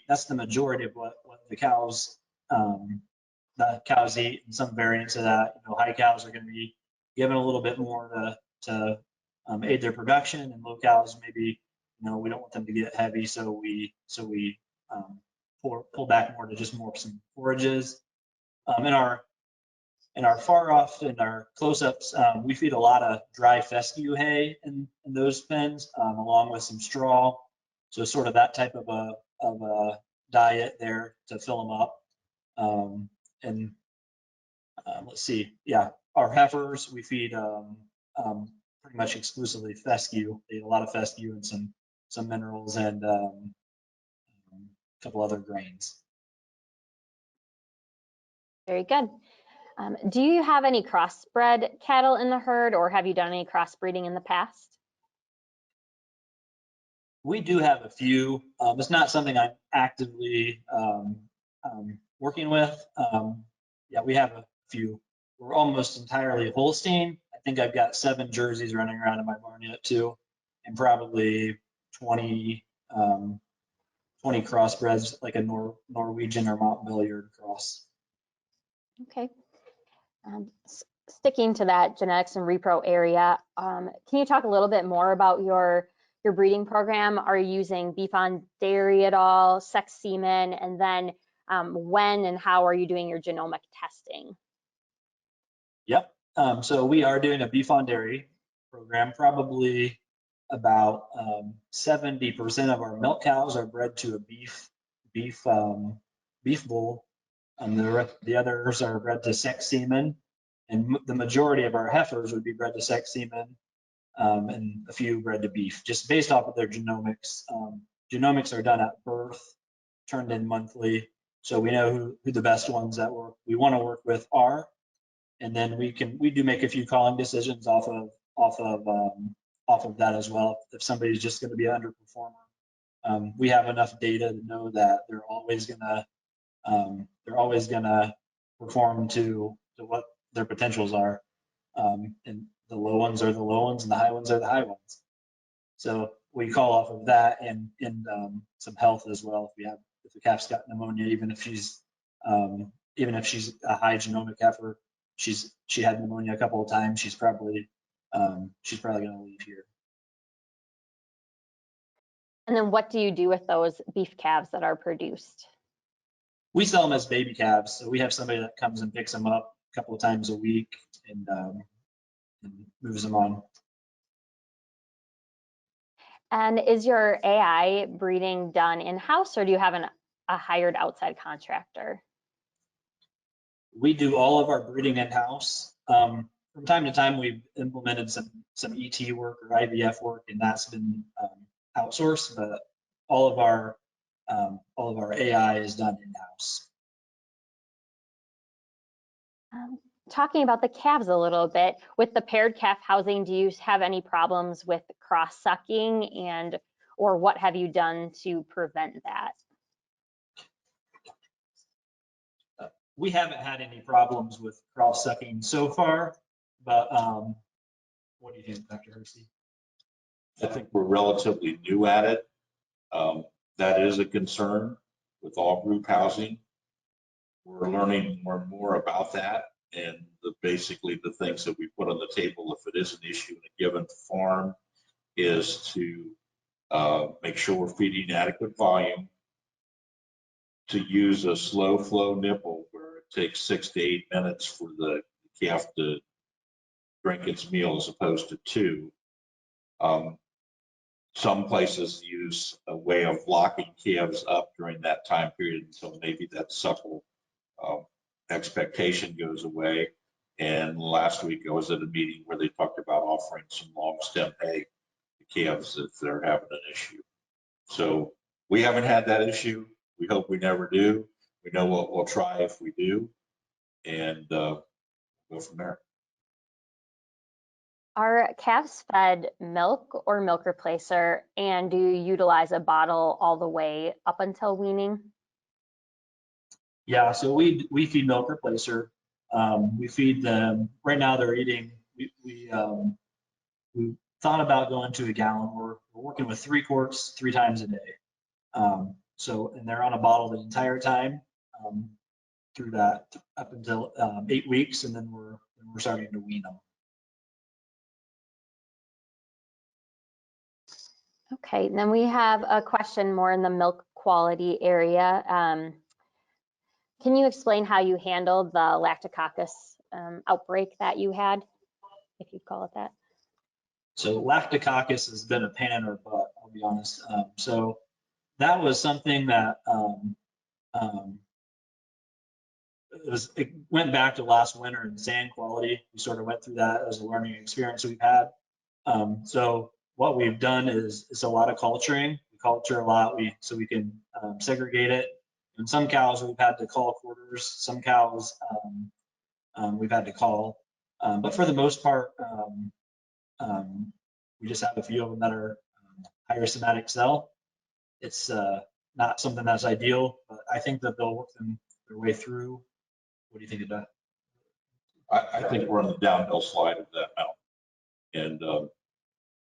B: that's the majority of what the cows eat, and some variants of that. High cows are going to be given a little bit more to aid their production, and low cows maybe we don't want them to get heavy, so we pull back more to just some forages. In our far off and our close-ups, we feed a lot of dry fescue hay in those pens, along with some straw. So sort of that type of a diet there to fill them up. And let's see, yeah, our heifers we feed pretty much exclusively fescue. They eat a lot of fescue and some minerals and a couple other grains.
A: Very good. Do you have any crossbred cattle in the herd, or have you done any crossbreeding in the past?
B: We do have a few. It's not something I'm actively working with. Yeah, we have a few. We're almost entirely Holstein. I think I've got 7 jerseys running around in my barn yet too, and probably 20 crossbreds, like a Norwegian or Montbelliard cross.
A: Okay. sticking to that genetics and repro area, can you talk a little bit more about your breeding program? Are you using beef on dairy at all, sex semen, and then when and how are you doing your genomic testing?
B: Yep. So we are doing a beef on dairy program. Probably about 70% of our milk cows are bred to a beef bull, and the others are bred to sex semen, and the majority of our heifers would be bred to sex semen, and a few bred to beef, just based off of their genomics. Genomics are done at birth, turned in monthly, so we know who the best ones that we want to work with are, and then we do make a few calling decisions off of that as well. If somebody's just going to be an underperformer, we have enough data to know that they're always gonna perform to what their potentials are, and the low ones are the low ones, and the high ones are the high ones. So we call off of that and some health as well. If the calf's got pneumonia, even if she's a high genomic heifer, she had pneumonia a couple of times, she's probably going to leave here.
A: And then what do you do with those beef calves that are produced?
B: We sell them as baby calves. So we have somebody that comes and picks them up a couple of times a week and moves them on.
A: And is your AI breeding done in-house, or do you have a hired outside contractor?
B: We do all of our breeding in-house. From time to time, we've implemented some ET work or IVF work, and that's been outsourced. But all of our AI is done in-house.
A: Talking about the calves a little bit, with the paired calf housing, do you have any problems with cross-sucking, or what have you done to prevent that?
B: We haven't had any problems with cross-sucking so far, but what do you think, Dr. Hardesty?
C: I think we're relatively new at it. That is a concern with all group housing. We're learning more and more about that, and basically the things that we put on the table, if it is an issue in a given farm, is to make sure we're feeding adequate volume, to use a slow flow nipple where it takes 6 to 8 minutes for the calf to drink its meal as opposed to 2. Some places use a way of locking calves up during that time period until maybe that suckle expectation goes away. And last week I was at a meeting where they talked about offering some long stem hay to calves if they're having an issue. So we haven't had that issue. We hope we never do. We know what we'll try if we do, and go from there.
A: Are calves fed milk or milk replacer, and do you utilize a bottle all the way up until weaning?
B: Yeah, so we feed milk replacer. We feed them right now. They're eating. We thought about going to a gallon. We're working with 3 quarts 3 times a day. And they're on a bottle the entire time through that up until 8 weeks, and then we're starting to wean them.
A: Okay, then we have a question more in the milk quality area. Can you explain how you handled the lactococcus outbreak that you had, if you'd call it that?
B: So lactococcus has been a pain in our butt, I'll be honest. So that was something that it went back to last winter in sand quality. We sort of went through that as a learning experience we've had. So what we've done is a lot of culturing. We culture a lot so we can segregate it. And some cows we've had to call quarters. Some cows we've had to call. But for the most part, we just have a few of them that are higher somatic cell. It's not something that's ideal, but I think that they'll work their way through. What do you think of that?
C: I think we're on the downhill slide of that mountain, and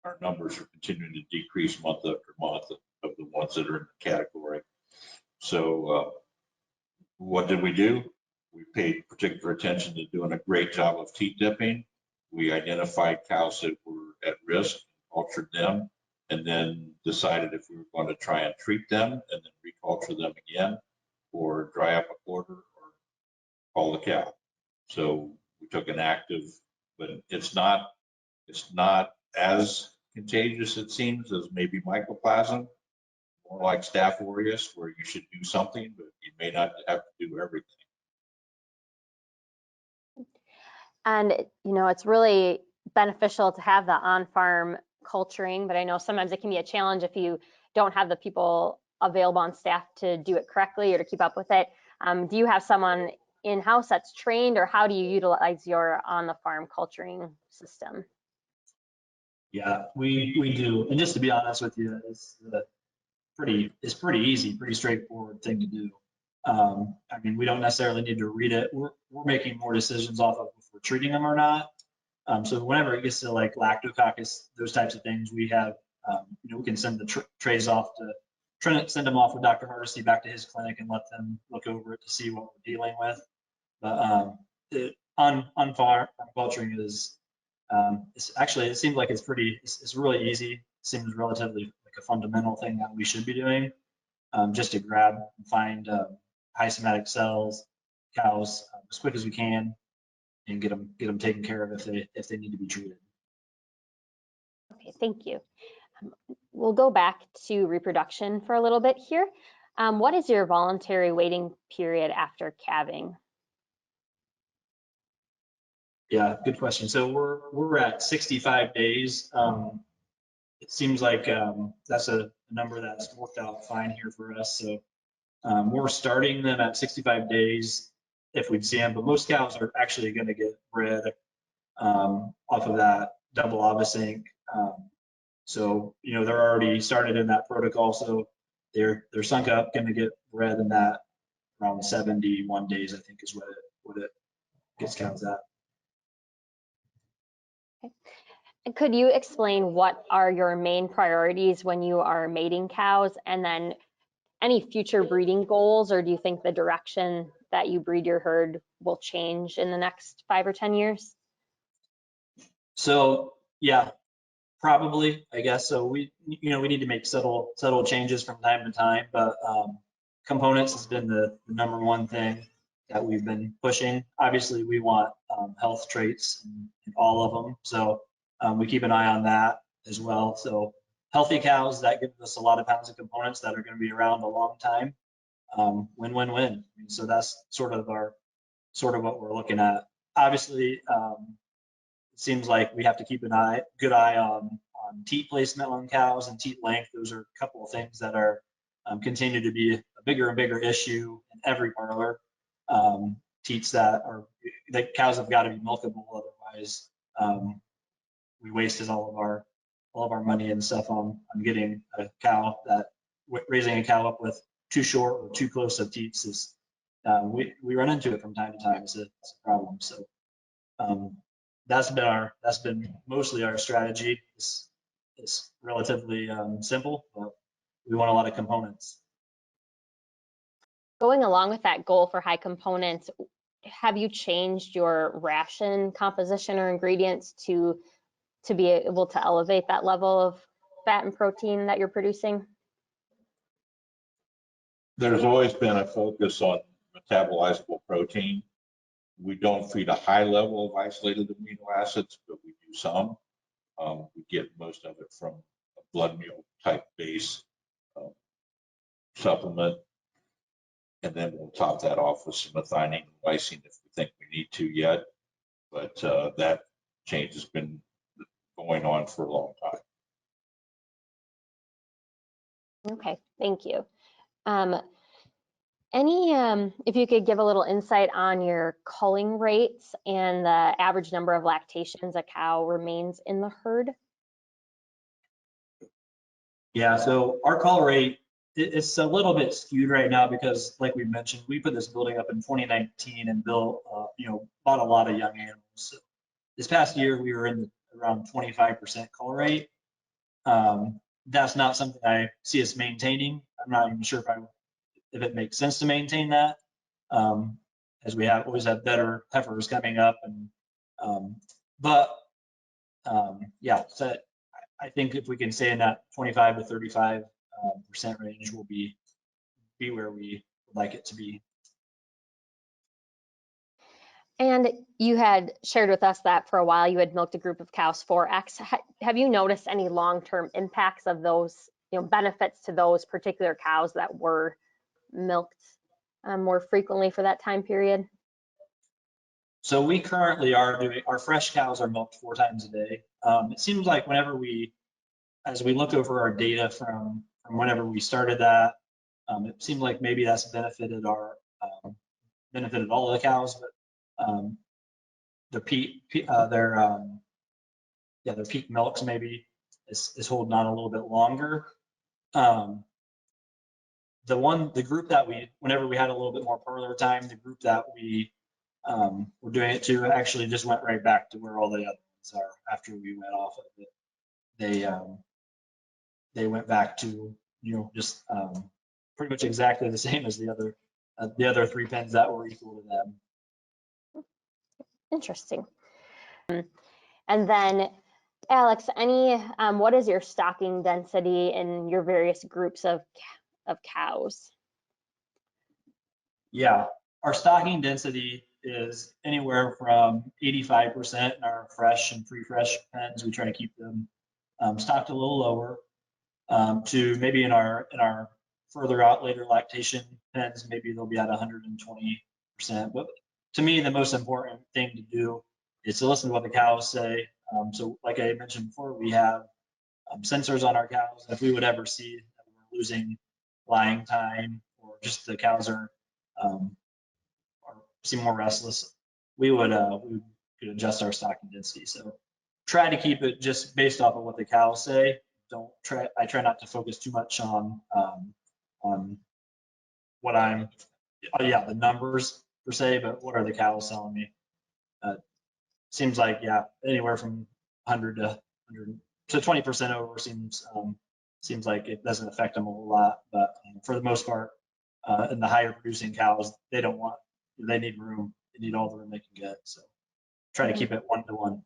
C: our numbers are continuing to decrease month after month of the ones that are in the category. So what did we do? We paid particular attention to doing a great job of teat dipping. We identified cows that were at risk, cultured them, and then decided if we were going to try and treat them and then reculture them again, or dry up a quarter, or call the cow. So we took an active, but it's not as contagious, it seems, as maybe mycoplasma, more like Staph aureus, where you should do something, but you may not have to do everything.
A: And, you know, it's really beneficial to have the on-farm culturing, but I know sometimes it can be a challenge if you don't have the people available on staff to do it correctly or to keep up with it. Do you have someone in-house that's trained, or how do you utilize your on-the-farm culturing system?
B: Yeah, we do. And just to be honest with you, it's pretty easy, pretty straightforward thing to do. I mean, we don't necessarily need to read it. We're making more decisions off of if we're treating them or not. So whenever it gets to like lactococcus, those types of things, we have, you know, we can send the trays off to send them off with Dr. Hardesty back to his clinic and let them look over it to see what we're dealing with. But on-farm culturing is, it seems like it's really easy. It seems relatively like a fundamental thing that we should be doing, just to grab and find high somatic cells, cows as quick as we can, and get them taken care of if they need to be treated.
A: Okay, thank you. We'll go back to reproduction for a little bit here. What is your voluntary waiting period after calving?
B: Yeah, good question. So we're at 65 days. It seems like that's a number that's worked out fine here for us. So we're starting them at 65 days if we'd see them, but most cows are actually going to get bred off of that double ovasync. So, you know, they're already started in that protocol. So they're sunk up, going to get bred in that around 71 days, I think is what it gets cows at.
A: And could you explain what are your main priorities when you are mating cows, and then any future breeding goals, or do you think the direction that you breed your herd will change in the next 5 or 10 years?
B: So yeah, probably, I guess. So we need to make subtle changes from time to time, but components has been the number one thing that we've been pushing. Obviously, we want health traits in all of them. So we keep an eye on that as well. So healthy cows, that gives us a lot of pounds of components that are going to be around a long time. Win-win-win. So that's sort of what we're looking at. Obviously, it seems like we have to keep a good eye on teat placement on cows and teat length. Those are a couple of things that are continue to be a bigger and bigger issue in every parlor. Teats that cows have got to be milkable, otherwise we wasted all of our money and stuff on getting a cow raising a cow up with too short or too close of teats is we run into it from time to time. It's a problem. So that's been mostly our strategy. It's relatively simple, but we want a lot of components.
A: Going along with that goal for high components, have you changed your ration composition or ingredients to be able to elevate that level of fat and protein that you're producing?
C: There's always been a focus on metabolizable protein. We don't feed a high level of isolated amino acids, but we do some. We get most of it from a blood meal type base supplement. And then we'll top that off with some methionine and lysine if we think we need to yet. But that change has been going on for a long time.
A: Okay, thank you. If you could give a little insight on your culling rates and the average number of lactations a cow remains in the herd?
B: Yeah, so our cull rate, it's a little bit skewed right now because, like we mentioned, we put this building up in 2019 and built, bought a lot of young animals. So this past year, we were in around 25% cull rate. That's not something I see us maintaining. I'm not even sure if it makes sense to maintain that. as we always have better heifers coming up. And yeah, so I think if we can stay in that 25 to 35% range, we'll be where we would like it to be.
A: And you had shared with us that for a while you had milked a group of cows 4X. Have you noticed any long-term impacts of those, benefits to those particular cows that were milked more frequently for that time period?
B: So we currently are doing, our fresh cows are milked 4 times a day. It seems like whenever as we look over our data from whenever we started that, it seemed like maybe that's benefited benefited all of the cows, but their peak milks maybe is holding on a little bit longer. The group that whenever we had a little bit more parlor time, the group that we were doing it to actually just went right back to where all the other ones are after we went off of it. They went back to just pretty much exactly the same as the other 3 pens that were equal to them.
A: Interesting. And then, Alex, what is your stocking density in your various groups of cows?
B: Yeah, our stocking density is anywhere from 85% in our fresh and pre-fresh pens. We try to keep them stocked a little lower, to maybe in our further out later lactation pens, maybe they'll be at 120%. But to me, the most important thing to do is to listen to what the cows say. So like I mentioned before, we have sensors on our cows. If we would ever see that we're losing lying time, or just the cows are seem more restless, we could adjust our stocking density. So try to keep it just based off of what the cows say. I try not to focus too much on what the numbers per se, but what are the cows telling me? Seems like, anywhere from 100 to 20% over seems like it doesn't affect them a whole lot. But for the most part, in the higher producing cows, they need room. They need all the room they can get. So try to keep it 1-to-1.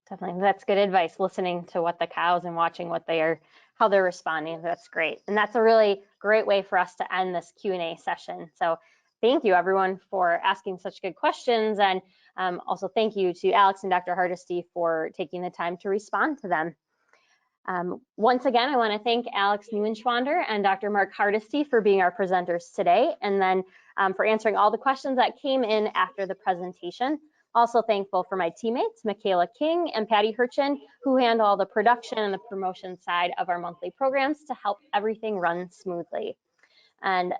A: Definitely, that's good advice. Listening to what the cows and watching how they're responding. That's great, and that's a really great way for us to end this Q&A session. So thank you everyone for asking such good questions, and also thank you to Alex and Dr. Hardesty for taking the time to respond to them. Once again, I want to thank Alex Neuenschwander and Dr. Mark Hardesty for being our presenters today, and then for answering all the questions that came in after the presentation. Also thankful for my teammates, Michaela King and Patty Hirchin, who handle all the production and the promotion side of our monthly programs to help everything run smoothly. And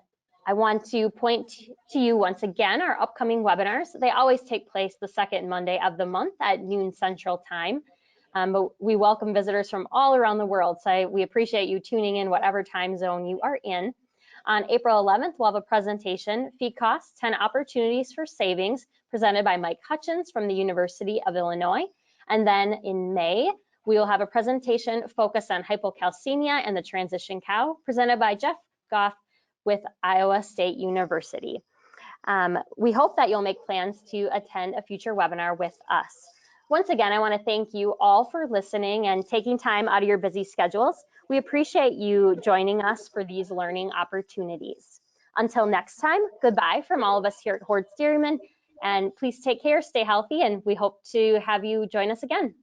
A: I want to point to you once again, our upcoming webinars. They always take place the second Monday of the month at noon Central Time. But we welcome visitors from all around the world, so we appreciate you tuning in whatever time zone you are in. On April 11th, we'll have a presentation, Feed Costs, 10 Opportunities for Savings, presented by Mike Hutchins from the University of Illinois. And then in May, we will have a presentation focused on hypocalcemia and the transition cow, presented by Jeff Goff with Iowa State University. We hope that you'll make plans to attend a future webinar with us. Once again, I want to thank you all for listening and taking time out of your busy schedules. We appreciate you joining us for these learning opportunities. Until next time, goodbye from all of us here at Hoards Dairyman, and please take care, stay healthy, and we hope to have you join us again.